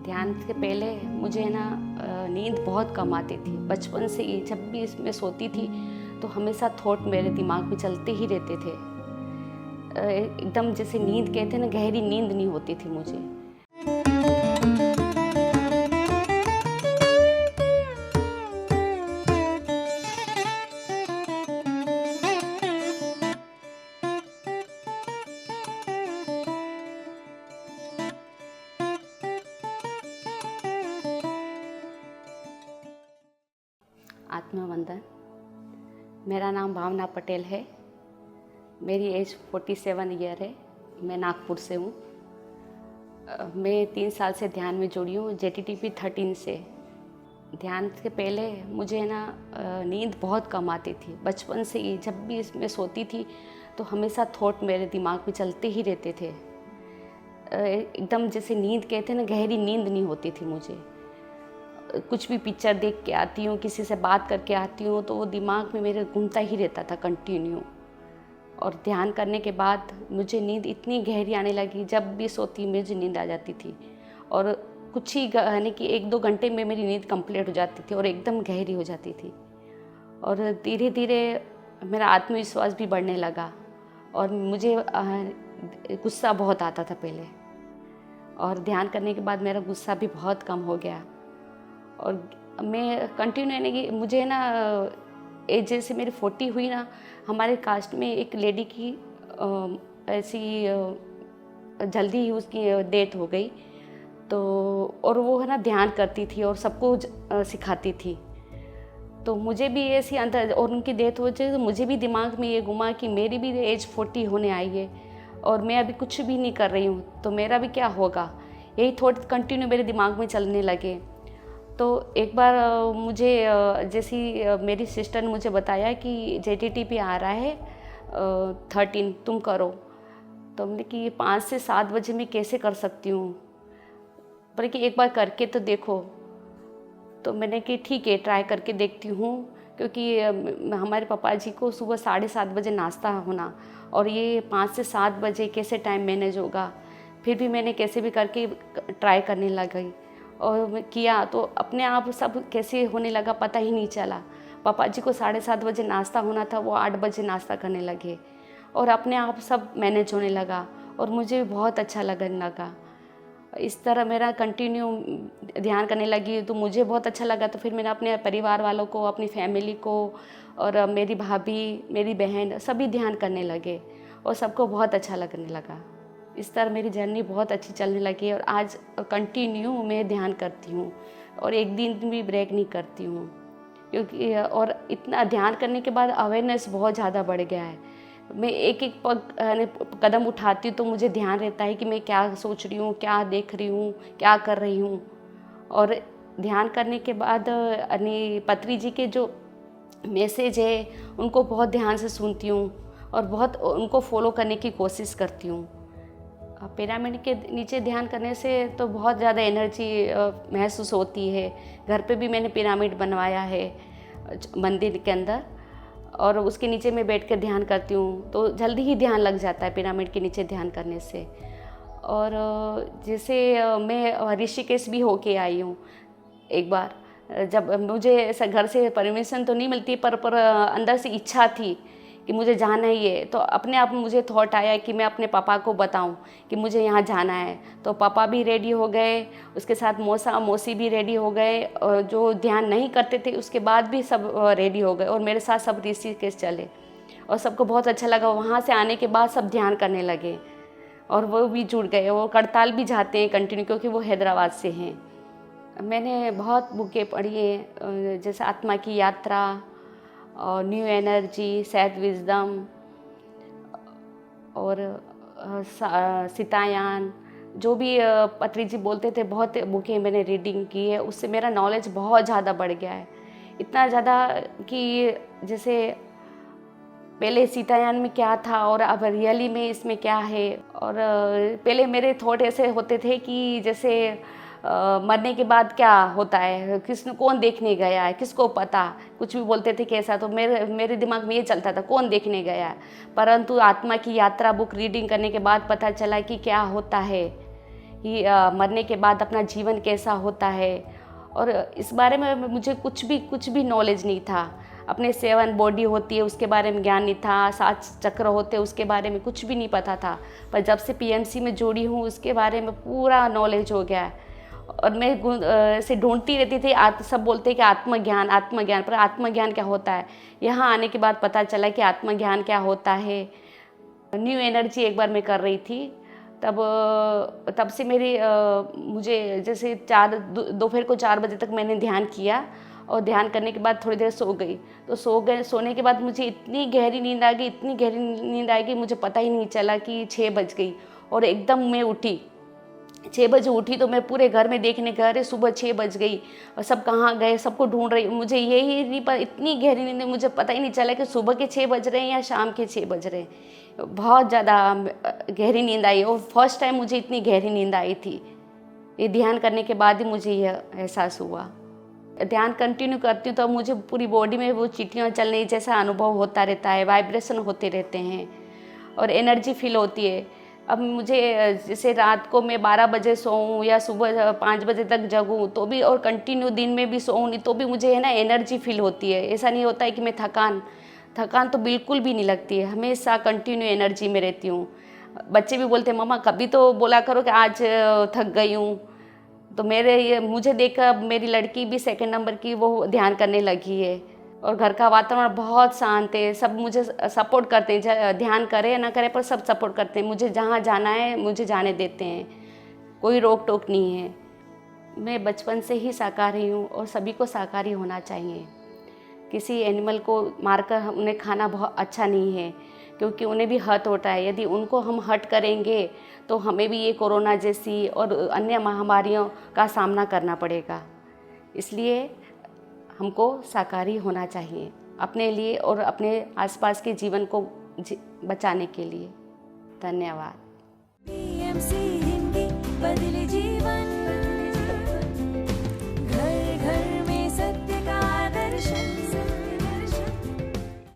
ध्यान से पहले मुझे ना नींद बहुत कम आती थी। बचपन से ही जब भी इसमें सोती थी तो हमेशा थॉट मेरे दिमाग में चलते ही रहते थे। एकदम जैसे नींद कहते हैं ना, गहरी नींद नहीं होती थी मुझे। आत्मवंदन। मेरा नाम भावना पटेल है। मेरी एज 47 ईयर है। मैं नागपुर से हूँ। मैं 3 साल से ध्यान में जुड़ी हूँ, JTTP 13 से। ध्यान से पहले मुझे ना नींद बहुत कम आती थी। बचपन से ही जब भी इसमें सोती थी तो हमेशा थॉट मेरे दिमाग में चलते ही रहते थे। एकदम जैसे नींद कहते हैं ना, गहरी नींद नहीं होती थी मुझे। कुछ भी पिक्चर देख के आती हूँ, किसी से बात करके आती हूँ तो वो दिमाग में मेरे घूमता ही रहता था कंटिन्यू। और ध्यान करने के बाद मुझे नींद इतनी गहरी आने लगी, जब भी सोती मुझे नींद आ जाती थी। और कुछ ही यानी कि 1-2 घंटे में मेरी नींद कंप्लीट हो जाती थी और एकदम गहरी हो जाती थी। और धीरे धीरे मेरा आत्मविश्वास भी बढ़ने लगा। और मुझे गुस्सा बहुत आता था पहले, और ध्यान करने के बाद मेरा गुस्सा भी बहुत कम हो गया। और मैं कंटिन्यू यानी कि मुझे ना एज जैसे मेरी 40 हुई ना, हमारे कास्ट में एक लेडी की ऐसी जल्दी ही उसकी डेथ हो गई। तो और वो है ना ध्यान करती थी और सबको सिखाती थी। तो मुझे भी ऐसी अंदर, और उनकी डेथ हो जाए तो मुझे भी दिमाग में ये घुमा कि मेरी भी एज 40 होने आई है और मैं अभी कुछ भी नहीं कर रही हूँ, तो मेरा भी क्या होगा। यही थॉट कंटिन्यू मेरे दिमाग में चलने लगे। तो एक बार मुझे जैसी मेरी सिस्टर ने मुझे बताया कि JTTP आ रहा है 13, तुम करो। तो हमने कि 5 से 7 बजे मैं कैसे कर सकती हूँ, पर कि एक बार करके तो देखो। तो मैंने कि ठीक है, ट्राई करके देखती हूँ, क्योंकि हमारे पापा जी को सुबह 7:30 बजे नाश्ता होना, और ये 5 से 7 बजे कैसे टाइम मैनेज होगा। फिर भी मैंने कैसे भी करके ट्राई करने लगी और किया, तो अपने आप सब कैसे होने लगा पता ही नहीं चला। पापा जी को 7:30 बजे नाश्ता होना था, वो 8 बजे नाश्ता करने लगे और अपने आप सब मैनेज होने लगा और मुझे बहुत अच्छा लगने लगा। इस तरह मेरा कंटिन्यू ध्यान करने लगी तो मुझे बहुत अच्छा लगा। तो फिर मैंने अपने परिवार वालों को, अपनी फैमिली को, और मेरी भाभी, मेरी बहन, सभी ध्यान करने लगे और सबको बहुत अच्छा लगने लगा। इस तरह मेरी जर्नी बहुत अच्छी चलने लगी और आज कंटिन्यू मैं ध्यान करती हूँ और एक दिन भी ब्रेक नहीं करती हूँ, क्योंकि और इतना ध्यान करने के बाद अवेयरनेस बहुत ज़्यादा बढ़ गया है। मैं एक कदम उठाती हूँ तो मुझे ध्यान रहता है कि मैं क्या सोच रही हूँ, क्या देख रही हूँ, क्या कर रही हूँ। और ध्यान करने के बाद पत्री जी के जो मैसेज है उनको बहुत ध्यान से सुनती हूँ और बहुत उनको फॉलो करने की कोशिश करती हूँ। पिरामिड के नीचे ध्यान करने से तो बहुत ज़्यादा एनर्जी महसूस होती है। घर पे भी मैंने पिरामिड बनवाया है मंदिर के अंदर, और उसके नीचे मैं बैठ कर ध्यान करती हूँ तो जल्दी ही ध्यान लग जाता है पिरामिड के नीचे ध्यान करने से। और जैसे मैं ऋषिकेश भी होके आई हूँ एक बार। जब मुझे ऐसा घर से परमिशन तो नहीं मिलती, पर अंदर से इच्छा थी कि मुझे जाना ही है, तो अपने आप मुझे थॉट आया कि मैं अपने पापा को बताऊं कि मुझे यहाँ जाना है। तो पापा भी रेडी हो गए, उसके साथ मौसा मौसी भी रेडी हो गए, और जो ध्यान नहीं करते थे उसके बाद भी सब रेडी हो गए और मेरे साथ सब ऋषिकेश चले और सबको बहुत अच्छा लगा। वहाँ से आने के बाद सब ध्यान करने लगे और वो भी जुड़ गए। वो करताल भी जाते हैं कंटिन्यू, क्योंकि वो हैदराबाद से हैं। मैंने बहुत बुकें पढ़ी हैं, जैसे आत्मा की यात्रा और न्यू एनर्जी, सैड विजडम और सीतायान, जो भी पत्री जी बोलते थे, बहुत बुकें मैंने रीडिंग की है। उससे मेरा नॉलेज बहुत ज़्यादा बढ़ गया है, इतना ज़्यादा कि जैसे पहले सीतायान में क्या था और अब रियली में इसमें क्या है। और पहले मेरे थॉट ऐसे होते थे कि जैसे मरने के बाद क्या होता है, किसने कौन देखने गया है, किसको पता, कुछ भी बोलते थे कैसा। तो मेरे दिमाग में ये चलता था कौन देखने गया है। परंतु आत्मा की यात्रा बुक रीडिंग करने के बाद पता चला कि क्या होता है, कि मरने के बाद अपना जीवन कैसा होता है, और इस बारे में मुझे कुछ भी नॉलेज नहीं था। अपने 7 बॉडी होती है उसके बारे में ज्ञान नहीं था, 7 चक्र होते हैं उसके बारे में कुछ भी नहीं पता था। पर जब से पीएमसी में जुड़ी हूँ उसके बारे में पूरा नॉलेज हो गया है। और मैं ऐसे ढूंढती रहती थी, सब बोलते हैं कि आत्मज्ञान आत्मज्ञान, पर आत्मज्ञान क्या होता है? यहाँ आने के बाद पता चला कि आत्मज्ञान क्या होता है। न्यू एनर्जी एक बार मैं कर रही थी, तब से मेरी मुझे जैसे दोपहर को 4 बजे तक मैंने ध्यान किया, और ध्यान करने के बाद थोड़ी देर सो गई। तो सोने के बाद मुझे इतनी गहरी नींद आ गई कि मुझे पता ही नहीं चला कि 6 बज गई। और एकदम मैं उठी, 6 बजे उठी तो मैं पूरे घर में देखने गए, अरे सुबह 6 बज गई और सब कहाँ गए, सबको ढूंढ रही। मुझे यही नहीं पता, इतनी गहरी नींद, मुझे पता ही नहीं चला कि सुबह के 6 बज रहे हैं या शाम के 6 बज रहे हैं। बहुत ज़्यादा गहरी नींद आई, और फर्स्ट टाइम मुझे इतनी गहरी नींद आई थी। ये ध्यान करने के बाद ही मुझे यह एहसास हुआ। ध्यान कंटिन्यू करती हूँ तो मुझे पूरी बॉडी में वो चींटियाँ चलने जैसा अनुभव होता रहता है, वाइब्रेशन होते रहते हैं और एनर्जी फील होती है। अब मुझे जैसे रात को मैं 12 बजे सोऊं या सुबह 5 बजे तक जगूं तो भी, और कंटिन्यू दिन में भी सोऊं नहीं तो भी मुझे है ना एनर्जी फील होती है। ऐसा नहीं होता है कि मैं थकान तो बिल्कुल भी नहीं लगती है, हमेशा कंटिन्यू एनर्जी में रहती हूँ। बच्चे भी बोलते हैं मम्मा कभी तो बोला करो कि आज थक गई हूँ। तो मुझे देखकर मेरी लड़की भी 2 नंबर की वो ध्यान करने लगी है, और घर का वातावरण बहुत शांत है। सब मुझे सपोर्ट करते हैं, ध्यान करे या ना करे पर सब सपोर्ट करते हैं। मुझे जहाँ जाना है मुझे जाने देते हैं, कोई रोक टोक नहीं है। मैं बचपन से ही शाकाहारी हूँ और सभी को शाकाहारी होना चाहिए। किसी एनिमल को मारकर उन्हें खाना बहुत अच्छा नहीं है, क्योंकि उन्हें भी हर्ट होता है। यदि उनको हम हर्ट करेंगे तो हमें भी ये कोरोना जैसी और अन्य महामारियों का सामना करना पड़ेगा। इसलिए हमको शाकाहारी होना चाहिए अपने लिए और अपने आसपास के जीवन को बचाने के लिए। धन्यवाद। PMC हिंदी बदले जीवन।